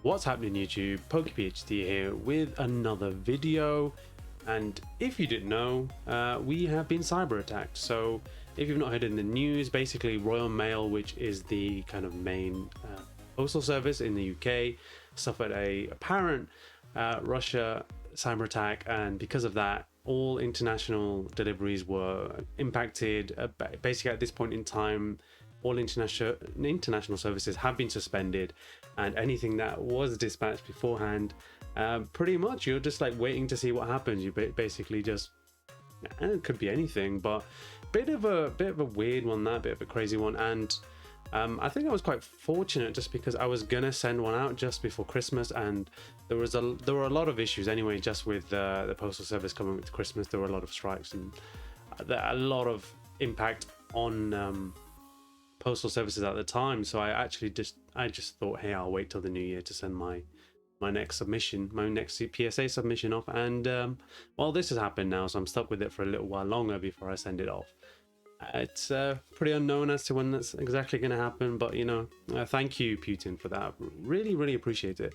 What's happening YouTube? PokePhD here with another video, and if you didn't know, we have been cyber attacked. So if you've not heard in the news, basically Royal Mail, which is the kind of main postal service in the UK, suffered a apparent Russia cyber attack, and because of that all international deliveries were impacted. Basically at this point in time, all international services have been suspended, and anything that was dispatched beforehand, pretty much you're just like waiting to see what happens. You basically just, and it could be anything, but bit of a weird one, that bit of a crazy one. And I think I was quite fortunate just because I was gonna send one out just before Christmas, and there were a lot of issues anyway just with the postal service coming with Christmas. There were a lot of strikes and a lot of impact on postal services at the time. So I just thought, hey, I'll wait till the new year to send my next submission, my next PSA submission off. And well, this has happened now, so I'm stuck with it for a little while longer before I send it off. It's pretty unknown as to when that's exactly going to happen, but you know, thank you Putin for that. Really appreciate it.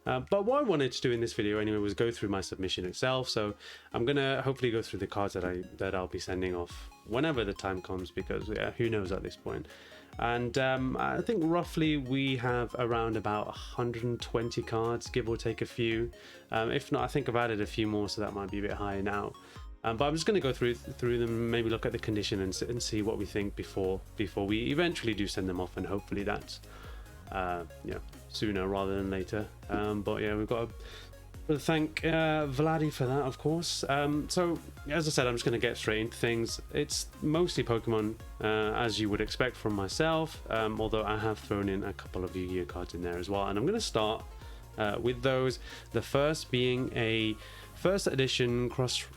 But what I wanted to do in this video anyway was go through my submission itself. So I'm gonna hopefully go through the cards that I'll be sending off whenever the time comes, because yeah, who knows at this point. And I think roughly we have around about 120 cards, give or take a few. If not, I think I've added a few more, so that might be a bit higher now. But I'm just going to go through them, maybe look at the condition and see what we think before we eventually do send them off, and hopefully that's yeah, sooner rather than later. But yeah, we've got to thank Vladdy for that, of course. So as I said, I'm just going to get straight into things. It's mostly Pokemon, as you would expect from myself, although I have thrown in a couple of Yu-Gi-Oh cards in there as well, and I'm going to start with those. The first being a first edition Cross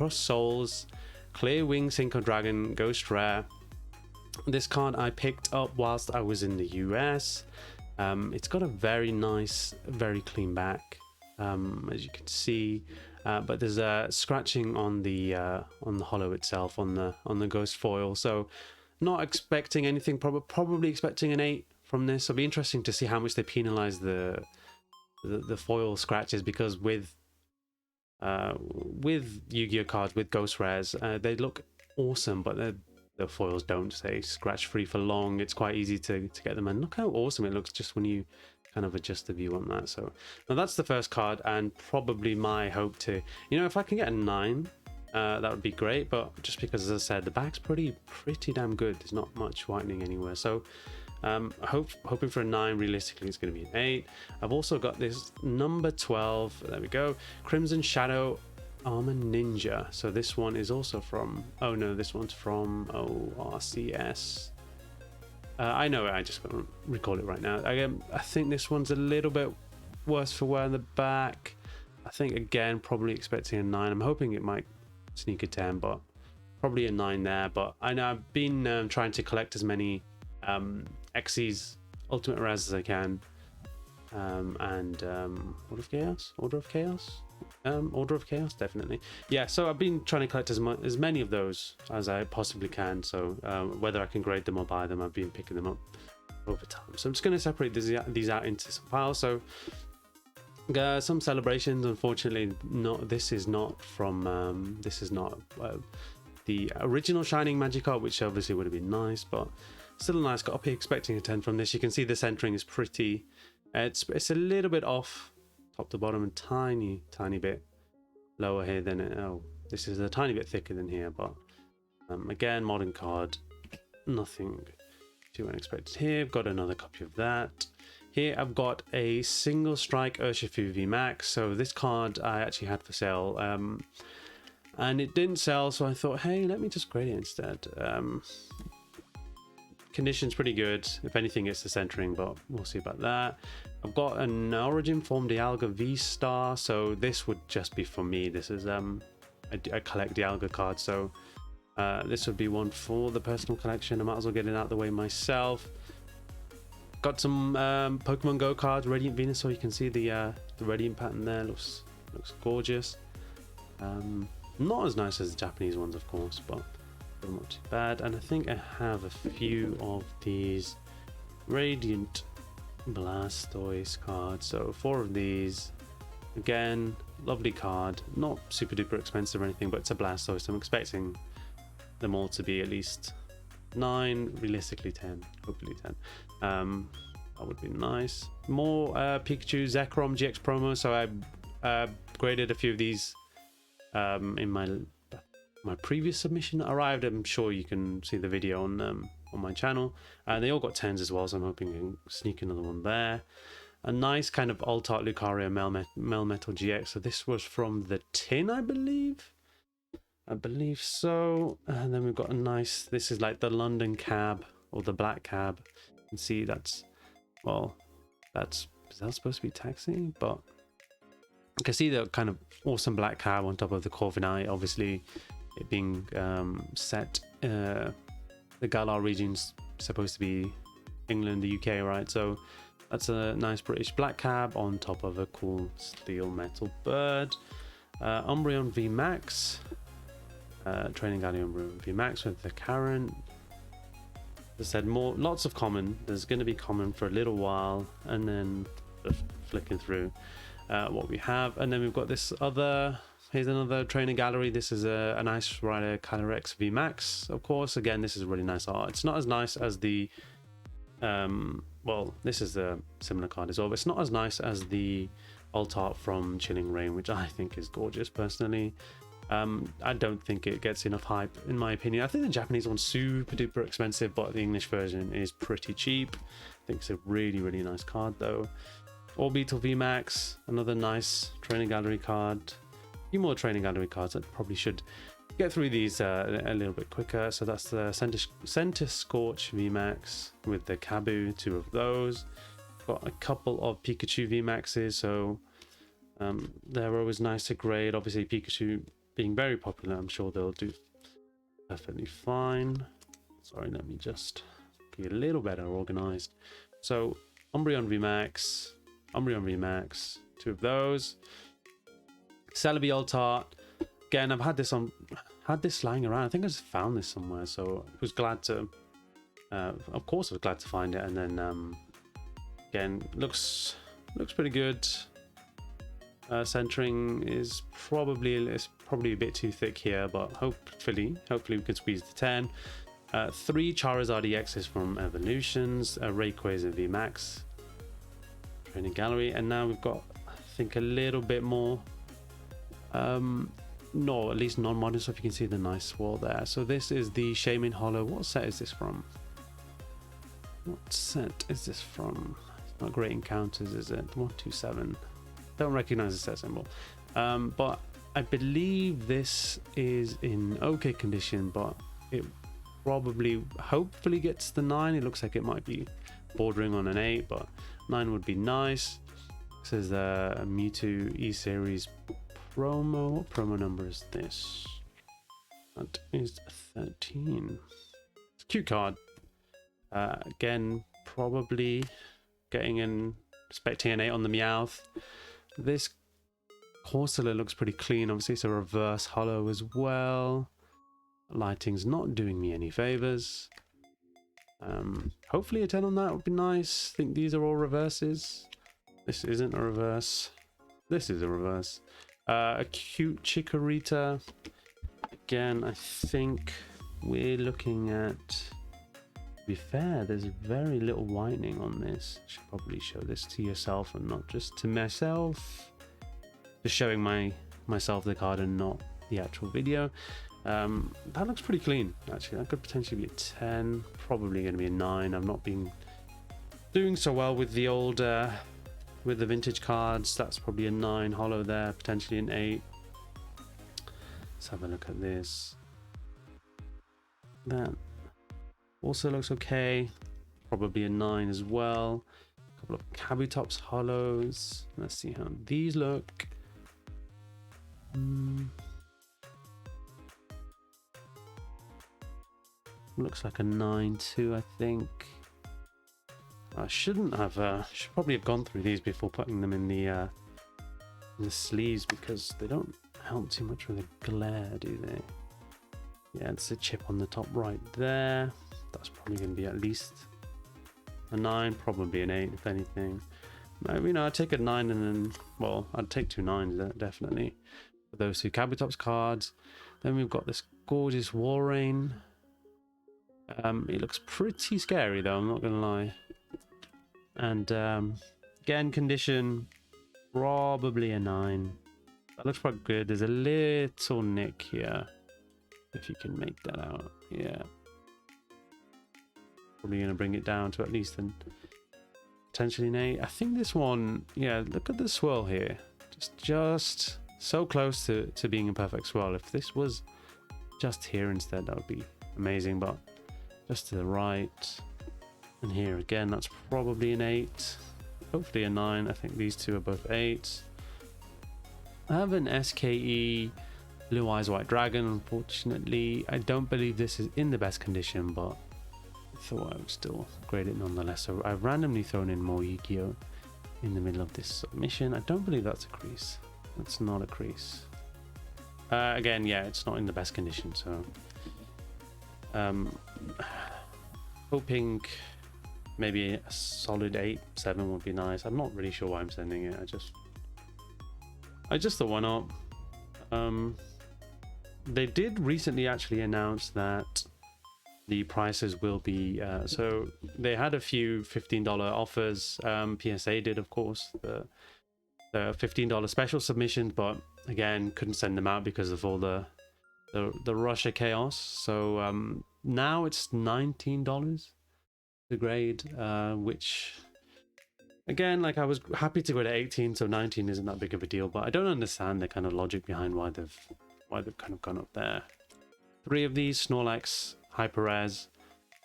Souls Clear Wing Synchro Dragon Ghost Rare. This card I picked up whilst I was in the US. It's got a very nice, very clean back, as you can see, but there's a scratching on the hollow itself, on the ghost foil. So not expecting anything, probably expecting an 8 from this. It'll be interesting to see how much they penalize the foil scratches, because with Yu-Gi-Oh cards, with ghost rares, they look awesome, but the foils don't stay scratch free for long. It's quite easy to get them, and look how awesome it looks just when you kind of adjust the view on that. So now that's the first card, and probably my hope to, you know, if I can get a 9, that would be great. But just because, as I said, the back's pretty damn good, there's not much whitening anywhere. So hoping for a 9. Realistically it's going to be an 8. I've also got this number 12, there we go, Crimson Shadow Armor Ninja. So this one is also from, oh no, this one's from RCS. I know it, I just can't recall it right now. I think this one's a little bit worse for wear in the back. I think, again, probably expecting a 9. I'm hoping it might sneak a 10, but probably a 9 there. But I know I've been trying to collect as many Xyz Ultimate Rares as I can, and Order of Chaos, definitely. Yeah, so I've been trying to collect as many of those as I possibly can. So whether I can grade them or buy them, I've been picking them up over time. So I'm just going to separate these out into some files. So some celebrations, unfortunately, this is not from the original Shining Magikarp, which obviously would have been nice, but still a nice card. I'll be expecting a 10 from this. You can see the centering is pretty, it's a little bit off top to bottom, and tiny bit lower here than it. Oh, this is a tiny bit thicker than here, but again, modern card, nothing too unexpected here. I've got another copy of that. Here I've got a single strike Urshifu V Max. So this card I actually had for sale, and it didn't sell, so I thought, hey, let me just grade it instead. Condition's pretty good. If anything, it's the centering, but we'll see about that. I've got an Origin Form Dialga V-Star, so this would just be for me. This is I collect Dialga cards, so this would be one for the personal collection. I might as well get it out of the way myself. Got some Pokemon Go cards, Radiant Venusaur. You can see the Radiant pattern there. Looks gorgeous. Not as nice as the Japanese ones, of course, but not too bad. And I think I have a few of these Radiant Blastoise card. So 4 of these. Again, lovely card. Not super duper expensive or anything, but it's a Blastoise, so I'm expecting them all to be at least 9, realistically 10, hopefully 10. That would be nice. More Pikachu Zekrom GX promo. So I graded a few of these in my previous submission that arrived. I'm sure you can see the video on my channel. They all got 10s as well, so I'm hoping I can sneak another one there. A nice kind of Alt-Art Lucario Melmetal GX. So this was from the tin, I believe. I believe so. And then we've got a nice, this is like the London cab or the black cab. You can see that's, well, is that supposed to be taxi? But you can see the kind of awesome black cab on top of the Corviknight. Obviously, it being set, the Galar region's supposed to be England, the UK, right? So that's a nice British black cab on top of a cool steel metal bird. Umbreon VMAX. Training Galleon Umbreon VMAX with the Karen. As I said, lots of common. There's going to be common for a little while, and then just flicking through what we have. And then we've got this other, here's another trainer gallery. This is a nice Rider Calyrex VMAX, of course. Again, this is really nice art. It's not as nice as the, well, this is a similar card as well, but it's not as nice as the alt art from Chilling Reign, which I think is gorgeous personally. I don't think it gets enough hype in my opinion. I think the Japanese one's super duper expensive, but the English version is pretty cheap. I think it's a really, really nice card though. Orbital VMAX, another nice training gallery card. A few more training gallery cards. I probably should get through these a little bit quicker. So that's the Center Scorch VMAX with the Kabu, 2 of those. Got a couple of Pikachu VMAXs, so they're always nice to grade. Obviously Pikachu being very popular, I'm sure they'll do perfectly fine. Sorry, let me just be a little better organized. So Umbreon VMAX, 2 of those. Celebi Alt-Art. Again, I've had this lying around. I think I just found this somewhere, so I was glad to, of course I was glad to find it. And then again, looks pretty good. Centering is probably a bit too thick here, but hopefully we can squeeze the 10. 3 Charizard EXs from Evolutions, a Rayquaza VMAX training gallery, and now we've got, I think, a little bit more no, at least non-modern stuff. You can see the nice swirl there. So this is the Shaman Hollow. What set is this from? What set is this from? It's not Great Encounters, is it? 127. Don't recognize the set symbol, but I believe this is in okay condition, but it probably hopefully gets the 9. It looks like it might be bordering on an 8, but 9 would be nice. This is a Mewtwo E-Series promo. What promo number is this? That is 13. It's a cute card. Again, probably expecting an 8 on the Meowth. This Corsola looks pretty clean. Obviously it's a reverse hollow as well. Lighting's not doing me any favors. Hopefully a 10 on that would be nice. I think these are all reverses. This isn't a reverse. This is a reverse. A cute Chikorita. Again, I think we're looking at, to be fair, there's very little whitening on this. I should probably show this to yourself and not just to myself. Just showing myself the card and not the actual video. That looks pretty clean, actually. That could potentially be a 10, probably going to be a 9. I've not been doing so well with the old, with the vintage cards. That's probably a 9 hollow there, potentially an 8. Let's have a look at this. That also looks okay, probably a 9 as well. A couple of Kabutops hollows. Let's see how these look. Looks like a 9 too, I think. I should probably have gone through these before putting them in the sleeves, because they don't help too much with the glare, do they? Yeah, it's a chip on the top right there. That's probably going to be at least A 9, probably an 8 if anything. Maybe, you know, I'd take a 9 and then, well, I'd take 2 9s definitely for those two Kabutops cards. Then we've got this gorgeous Walrein. It looks pretty scary though, I'm not gonna lie. And again, condition probably a 9. That looks quite good. There's a little nick here, if you can make that out. Yeah, probably gonna bring it down to at least an potentially an 8. I think this one, yeah, look at the swirl here, just so close to being a perfect swirl. If this was just here instead, that would be amazing, but just to the right and here again, that's probably an 8, hopefully a 9. I think these two are both 8s. I have an SKE Blue Eyes White Dragon. Unfortunately, I don't believe this is in the best condition, but I thought I would still grade it nonetheless. So I've randomly thrown in more Yu-Gi-Oh in the middle of this submission. I don't believe that's a crease. That's not a crease. Again, yeah, it's not in the best condition, so hoping maybe a solid 8, 7 would be nice. I'm not really sure why I'm sending it. I just thought, why not? They did recently actually announce that the prices will be so they had a few $15 offers. PSA did, of course, the $15 special submissions, but again, couldn't send them out because of all the Russia chaos. So now it's $19 to grade, which again, like, I was happy to go to 18, so 19 isn't that big of a deal, but I don't understand the kind of logic behind why they've kind of gone up there. 3 of these Snorlax Hyper Rares.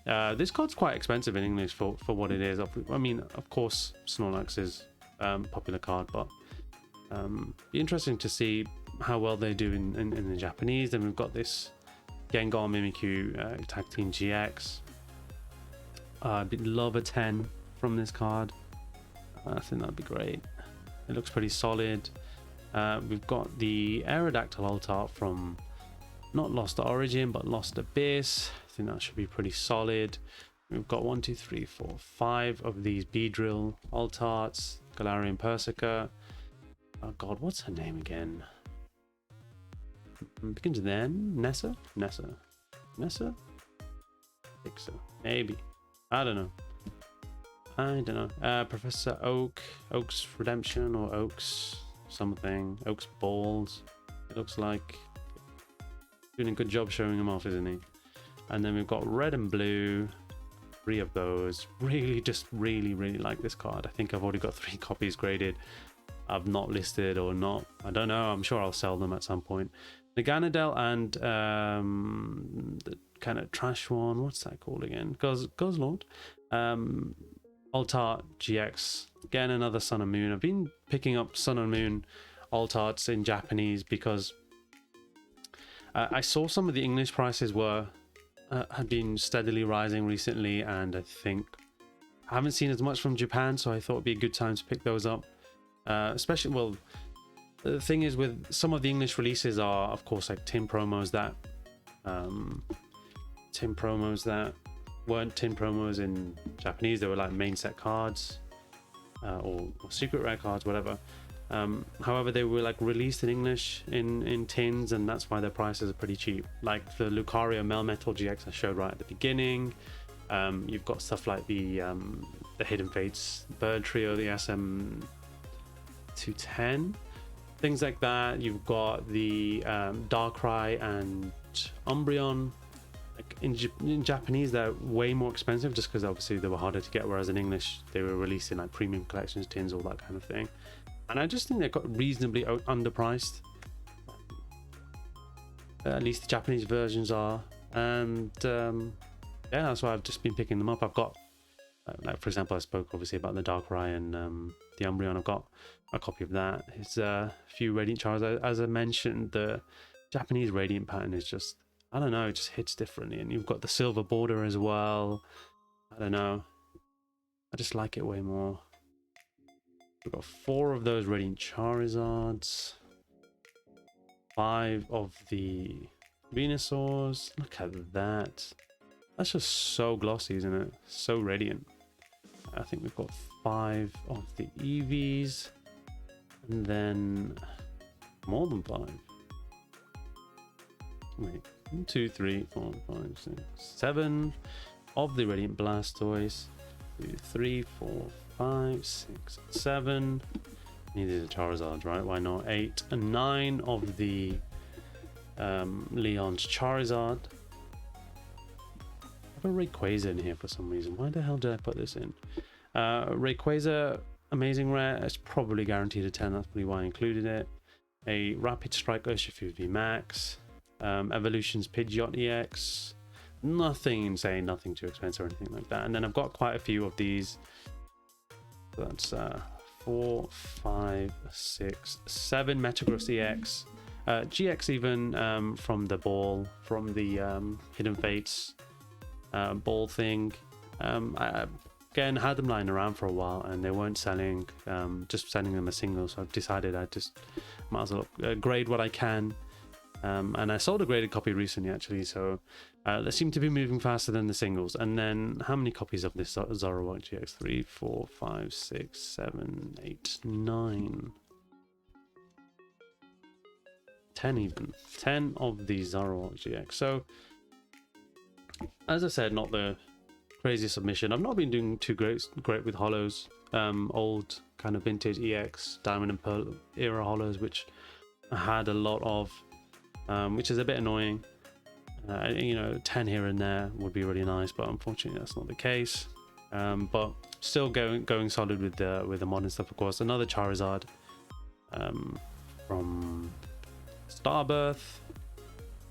This card's quite expensive in English for what it is. I mean, of course, Snorlax is popular card, but be interesting to see how well they do in the Japanese. Then we've got this Gengar Mimikyu Tag Team GX. I'd love a 10 from this card. I think that'd be great. It looks pretty solid. We've got the Aerodactyl Altart from not Lost Origin but Lost Abyss. I think that should be pretty solid. We've got 1, 2, 3, 4, 5 of these Beedrill Altarts. Galarian Persica. Oh god, what's her name again? Begins with N. Nessa? Nessa? Nessa? I think so. Maybe. I don't know. Professor Oak's Redemption, or Oak's something. Oak's Balls. It looks like. Doing a good job showing him off, isn't he? And then we've got red and blue. 3 of those. Really like this card. I think I've already got 3 copies graded. I've not listed or not. I don't know. I'm sure I'll sell them at some point. The Ganadel and the kind of trash one. What's that called again? Gozlord. Altart GX. Again, another Sun and Moon. I've been picking up Sun and Moon Altarts in Japanese because I saw some of the English prices had been steadily rising recently, and I think I haven't seen as much from Japan, so I thought it'd be a good time to pick those up. Especially, well, the thing is with some of the English releases are, of course, like tin promos that weren't tin promos in Japanese. They were like main set cards or secret rare cards, whatever. However, they were like released in English in tins, and that's why their prices are pretty cheap. Like the Lucario Melmetal GX I showed right at the beginning. You've got stuff like the Hidden Fates Bird Trio, the SM210, things like that. You've got the Darkrai and Umbreon. Like in Japanese, they're way more expensive just because obviously they were harder to get, whereas in English they were released in like premium collections, tins, all that kind of thing. And I just think they got reasonably underpriced. At least the Japanese versions are. And yeah, that's why I've just been picking them up. I've got, like for example, I spoke obviously about the Darkrai and the Umbreon. I've got a copy of that. It's a few Radiant Charizard. As I mentioned, the Japanese Radiant pattern is just, I don't know, it just hits differently. And you've got the silver border as well. I don't know. I just like it way more. We've got 4 of those Radiant Charizards. 5 of the Venusaurs. Look at that. That's just so glossy, isn't it? So radiant. I think we've got 5 of the EVs, and then more than 5. Wait, 1, 2, 3, 4, 5, 6, 7 of the Radiant Blastoise. 2, 3, 4, 5, 6, 7. Needed a Charizard, right? Why not? 8 and 9 of the Leon's Charizard. I have a Rayquaza in here for some reason. Why the hell did I put this in? Rayquaza, amazing rare. It's probably guaranteed a 10. That's probably why I included it. A Rapid Strike Urshifu V Max. Evolutions Pidgeot EX. Nothing insane, nothing too expensive or anything like that. And then I've got quite a few of these. That's 4, 5, 6, 7 Metagross EX. GX even from the ball, from the Hidden Fates ball thing. I again had them lying around for a while and they weren't selling, just sending them a single, so I've decided I just might as well grade what I can. And I sold a graded copy recently actually, so they seem to be moving faster than the singles. And then how many copies of this Zoroark GX? 3, 4, 5, 6, 7, 8, 9, 10 even. 10 of the Zoroark GX. So as I said, not the craziest submission. I've not been doing too great with holos. Old kind of vintage EX Diamond and Pearl era holos, which I had a lot of, which is a bit annoying. You know, 10 here and there would be really nice, but unfortunately that's not the case. But still going solid with the modern stuff. Of course, another Charizard from Starbirth.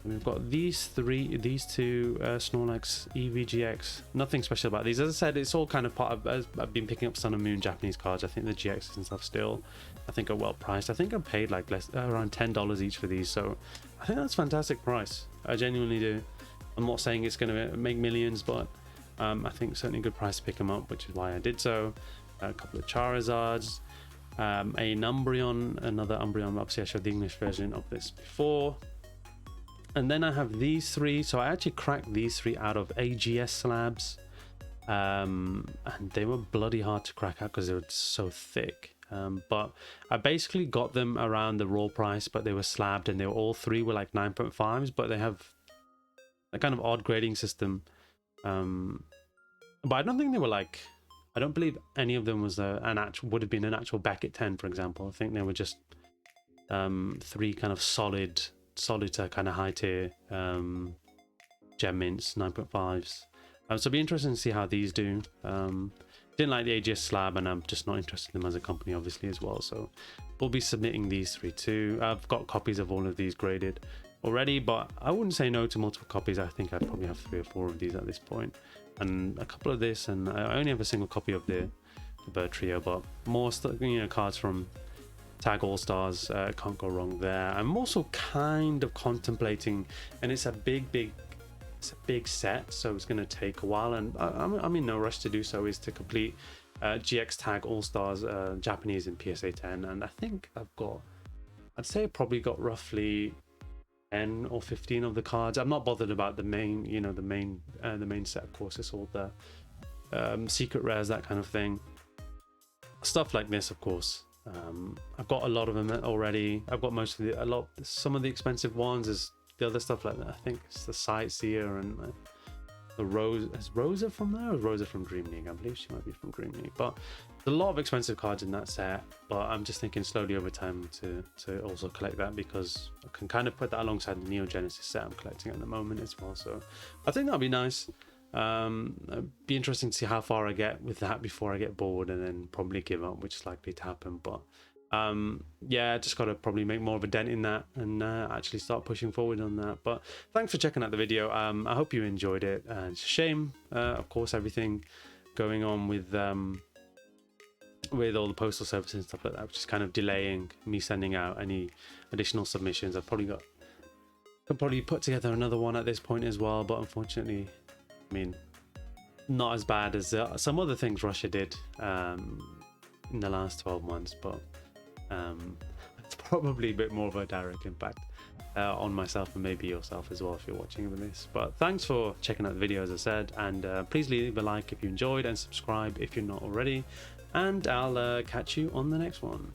We've got these two Snorlax EVGX. Nothing special about these. As I said, it's all kind of part of. I've been picking up Sun and Moon Japanese cards. I think the GXs and stuff still, I think, are well priced. I think I paid like around $10 each for these, so I think that's a fantastic price. I genuinely do. I'm not saying it's going to make millions, but I think certainly a good price to pick them up, which is why I did so. A couple of Charizards, an Umbreon, another Umbreon. Obviously, I showed the English version of this before. And then I have these 3. So I actually cracked these 3 out of AGS slabs. And they were bloody hard to crack out because they were so thick. But I basically got them around the raw price, but they were slabbed and they were all 3 were like 9.5s, but they have a kind of odd grading system. But I don't think they were like, I don't believe any of them was would have been an actual Beckett 10, for example. I think they were just 3 kind of solid to kind of high tier gem mints, 9.5s. So it'll be interesting to see how these do. Didn't like the AGS slab, and I'm just not interested in them as a company, obviously, as well. So we'll be submitting these 3 too. I've got copies of all of these graded already, but I wouldn't say no to multiple copies. I think I'd probably have 3 or 4 of these at this point, and a couple of this, and I only have a single copy of the Bird Trio, but more cards from Tag All Stars. Can't go wrong there. I'm also kind of contemplating, and it's a big set, so it's going to take a while, and I'm in no rush to do so, is to complete GX Tag All Stars Japanese in PSA 10, and I think I'd say I've probably got roughly 10 or 15 of the cards. I'm not bothered about the main, the main set. Of course, it's all the secret rares, that kind of thing, stuff like this. Of course, I've got a lot of them already. I've got some of the expensive ones. Is the other stuff like that. I think it's the Sightseer and the Rose. Is Rosa from there? Or is Rosa from Dream League? I believe she might be from Dream League. But there's a lot of expensive cards in that set. But I'm just thinking slowly over time to also collect that, because I can kind of put that alongside the Neo Genesis set I'm collecting at the moment as well. So I think that'll be nice. It'd be interesting to see how far I get with that before I get bored and then probably give up, which is likely to happen. But yeah, just got to probably make more of a dent in that and actually start pushing forward on that. But thanks for checking out the video. I hope you enjoyed it. It's a shame, of course, everything going on with all the postal services and stuff like that, which is kind of delaying me sending out any additional submissions. I've probably could probably put together another one at this point as well, but unfortunately, I mean, not as bad as some other things Russia did in the last 12 months. But it's probably a bit more of a direct impact on myself and maybe yourself as well if you're watching this. But thanks for checking out the video, as I said, and please leave a like if you enjoyed and subscribe if you're not already, and I'll catch you on the next one.